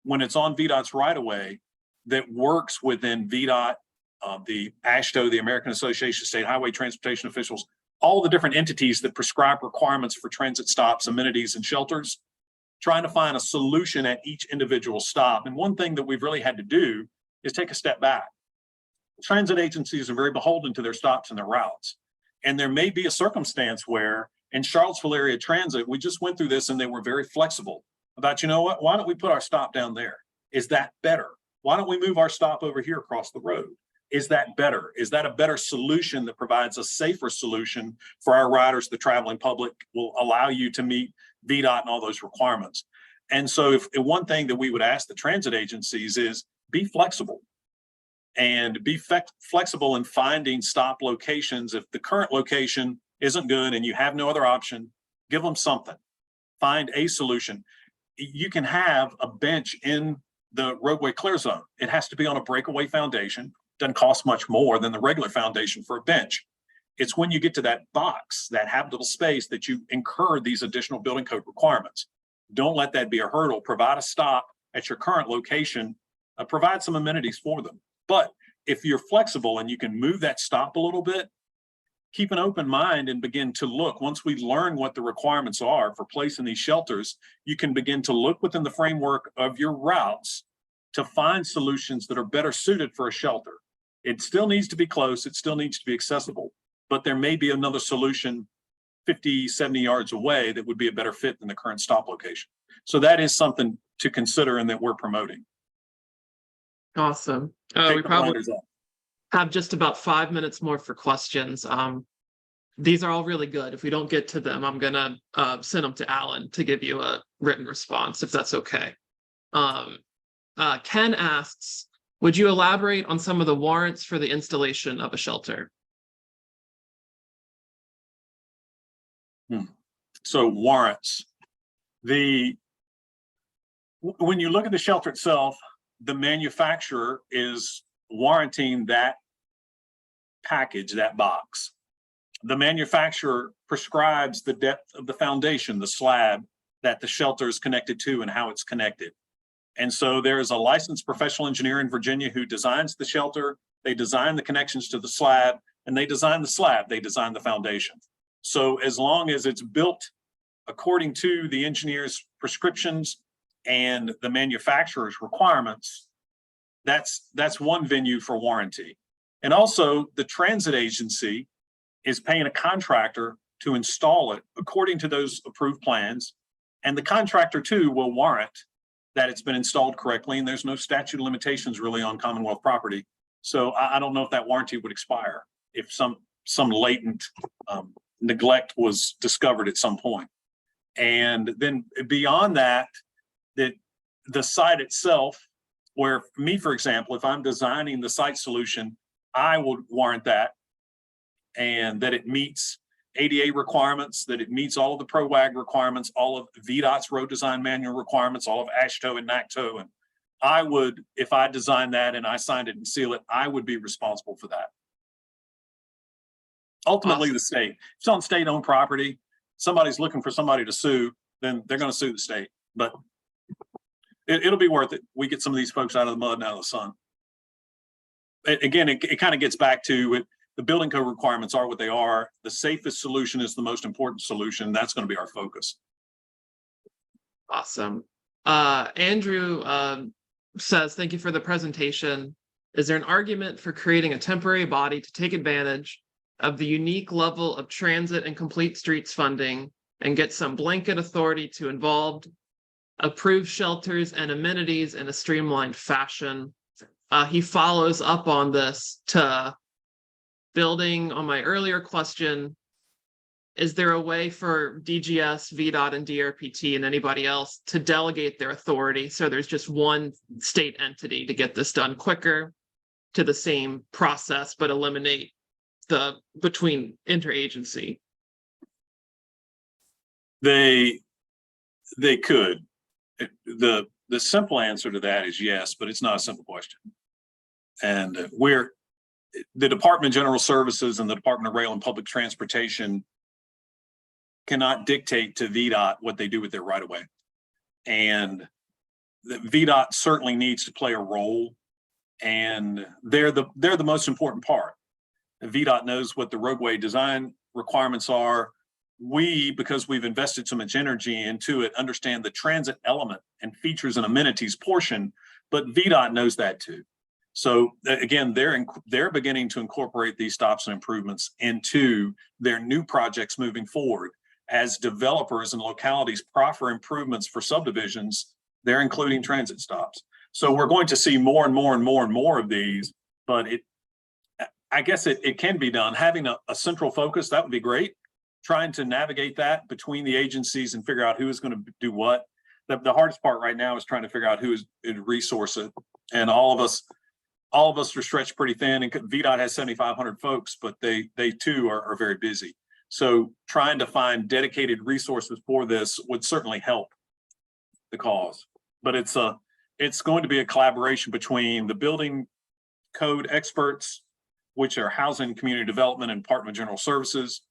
when it's on VDOT's right of way that works within VDOT, the AASHTO, the American Association of State Highway Transportation Officials, all the different entities that prescribe requirements for transit stops, amenities, and shelters, trying to find a solution at each individual stop. And one thing that we've really had to do is take a step back. Transit agencies are very beholden to their stops and their routes. And there may be a circumstance where in Charlottesville area transit, we just went through this and they were very flexible about, you know what, why don't we put our stop down there? Is that better? Why don't we move our stop over here across the road? Is that better? Is that a better solution that provides a safer solution for our riders, the traveling public, will allow you to meet VDOT and all those requirements? And so if one thing that we would ask the transit agencies is be flexible and be flexible in finding stop locations. If the current location isn't good and you have no other option, give them something, find a solution. You can have a bench in the roadway clear zone. It has to be on a breakaway foundation. Doesn't cost much more than the regular foundation for a bench. It's when you get to that box, that habitable space, that you incur these additional building code requirements. Don't let that be a hurdle. Provide a stop at your current location, provide some amenities for them. But if you're flexible and you can move that stop a little bit, keep an open mind and begin to look. Once we learn what the requirements are for placing these shelters, you can begin to look within the framework of your routes to find solutions that are better suited for a shelter. It still needs to be close, it still needs to be accessible, but there may be another solution 50, 70 yards away that would be a better fit than the current stop location. So that is something to consider and that we're promoting. Awesome. Take We the probably blinders off. have just about 5 minutes more for questions. These are all really good. If we don't get to them, I'm gonna send them to Alan to give you a written response, if that's okay. Ken asks, would you elaborate on some of the warrants for the installation of a shelter? So warrants. When you look at the shelter itself, the manufacturer is warranting that package, that box. The manufacturer prescribes the depth of the foundation, the slab that the shelter is connected to and how it's connected. And so there is a licensed professional engineer in Virginia who designs the shelter. They design the connections to the slab, and they design the slab, they design the foundation. So as long as it's built according to the engineer's prescriptions and the manufacturer's requirements, that's one venue for warranty. And also the transit agency is paying a contractor to install it according to those approved plans. And the contractor too will warrant that it's been installed correctly, and there's no statute of limitations really on Commonwealth property. So I don't know if that warranty would expire if some latent neglect was discovered at some point. And then beyond that, the site itself, where me, for example, if I'm designing the site solution, I would warrant that, and that it meets ADA requirements, that it meets all of the ProWAG requirements, all of VDOT's road design manual requirements, all of AASHTO and NACTO. And I would, if I designed that and I signed it and seal it, I would be responsible for that. Ultimately, the state. If it's on state-owned property, somebody's looking for somebody to sue, then they're going to sue the state. But it'll be worth it. We get some of these folks out of the mud and out of the sun. Again, it kind of gets back to it. The building code requirements are what they are. The safest solution is the most important solution. That's going to be our focus. Awesome. Andrew says, thank you for the presentation. Is there an argument for creating a temporary body to take advantage of the unique level of transit and complete streets funding and get some blanket authority to involved, approve shelters and amenities in a streamlined fashion? He follows up on this to building on my earlier question. is there a way for DGS, VDOT, and DRPT and anybody else to delegate their authority so there's just one state entity to get this done quicker to the same process, but eliminate the between interagency? They could. The simple answer to that is yes, but it's not a simple question. And the Department of General Services and the Department of Rail and Public Transportation cannot dictate to VDOT what they do with their right of way. And the VDOT certainly needs to play a role, and they're the most important part. The VDOT knows what the roadway design requirements are. We, because we've invested so much energy into it, understand the transit element and features and amenities portion, but VDOT knows that too. So again, they're beginning to incorporate these stops and improvements into their new projects moving forward. As developers and localities proffer improvements for subdivisions, they're including transit stops. So we're going to see more and more and more and more of these, but I guess it can be done. Having a central focus, that would be great. Trying to navigate that between the agencies and figure out who is going to do what. The hardest part right now is trying to figure out who is in resource it. And all of us are stretched pretty thin, and VDOT has 7,500 folks, but they too are very busy. So trying to find dedicated resources for this would certainly help the cause. But it's going to be a collaboration between the building code experts, which are Housing, Community Development, and Department of General Services,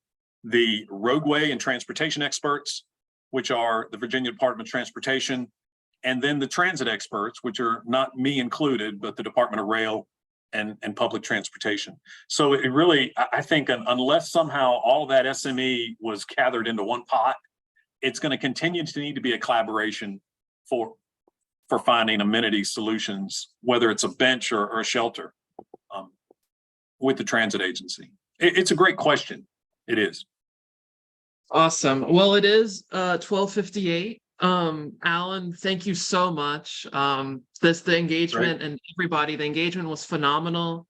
the roadway and transportation experts, which are the Virginia Department of Transportation, and then the transit experts, which are not me included, but the Department of Rail and Public Transportation. So it really, I think, unless somehow all of that SME was gathered into one pot, it's going to continue to need to be a collaboration for finding amenity solutions, whether it's a bench or a shelter, with the transit agency. It's a great question. It is. Awesome. Well, it is 12:58. Alan, thank you so much. The engagement and everybody, the engagement was phenomenal.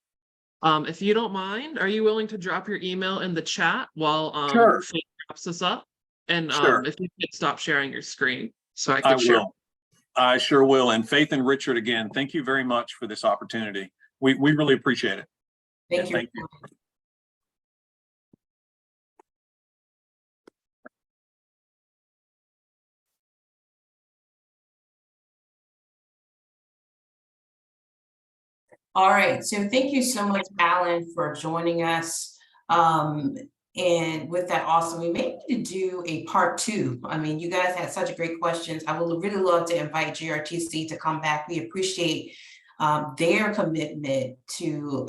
If you don't mind, are you willing to drop your email in the chat while Sure. Faith wraps this up? And Sure. if you could stop sharing your screen so I can share. Will. I sure will. And Faith and Richard, again, thank you very much for this opportunity. We really appreciate it. Thank you. Thank you. All right, so thank you so much, Alan, for joining us. And with that, awesome, we may need to do a part 2. I mean, you guys had such great questions. I would really love to invite GRTC to come back. We appreciate their commitment to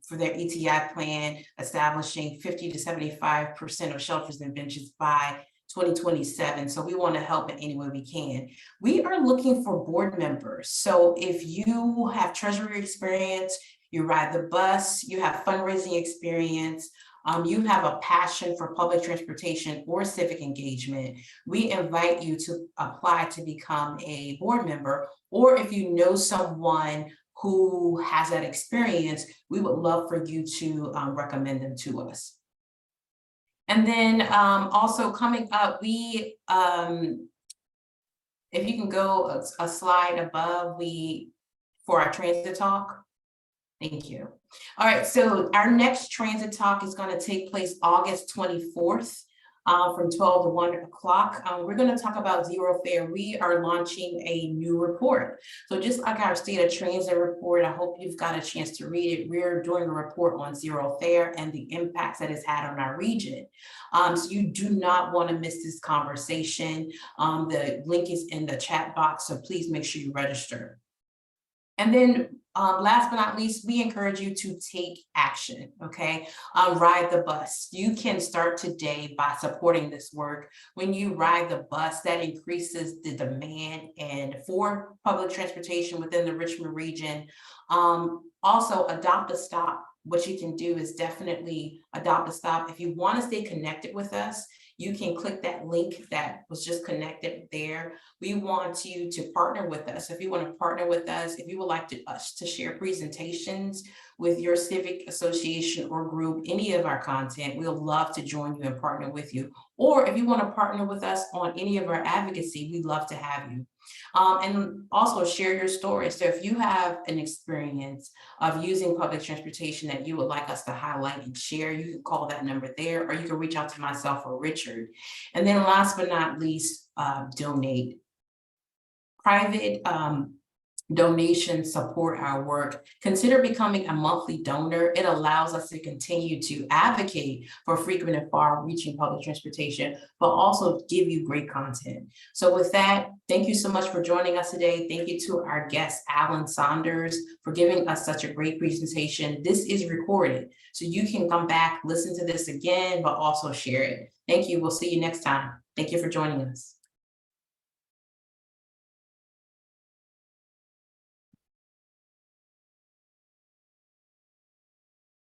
for their ETI plan, establishing 50 to 75% of shelters and benches by 2027. So we want to help in any way we can. We are looking for board members. So if you have treasury experience, you ride the bus, you have fundraising experience, you have a passion for public transportation or civic engagement, we invite you to apply to become a board member. Or if you know someone who has that experience, we would love for you to recommend them to us. And then also coming up, we, if you can go a slide above, for our transit talk. Thank you. All right, so our next transit talk is going to take place August 24th from 12 to 1 o'clock. We're going to talk about zero fare. We are launching a new report. So just like our state of transit report, I hope you've got a chance to read it. We're doing a report on zero fare and the impacts that it's had on our region. So you do not want to miss this conversation. The link is in the chat box, so please make sure you register. And then last but not least, we encourage you to take action, okay? Ride the bus. You can start today by supporting this work. When you ride the bus, that increases the demand for public transportation within the Richmond region. Also, adopt a stop. What you can do is definitely adopt a stop. If you want to stay connected with us, you can click that link that was just connected there. We want you to partner with us. If you want to partner with us, if you would like us to share presentations with your civic association or group, any of our content, we'll love to join you and partner with you. Or if you want to partner with us on any of our advocacy, we'd love to have you. And also share your story. So if you have an experience of using public transportation that you would like us to highlight and share, you can call that number there, or you can reach out to myself or Richard. And then last but not least, donate. Private donations support our work. Consider becoming a monthly donor. It allows us to continue to advocate for frequent and far-reaching public transportation, but also give you great content. So with that, thank you so much for joining us today. Thank you to our guest, Alan Saunders, for giving us such a great presentation. This is recorded, so you can come back, listen to this again, but also share it. Thank you. We'll see you next time. Thank you for joining us.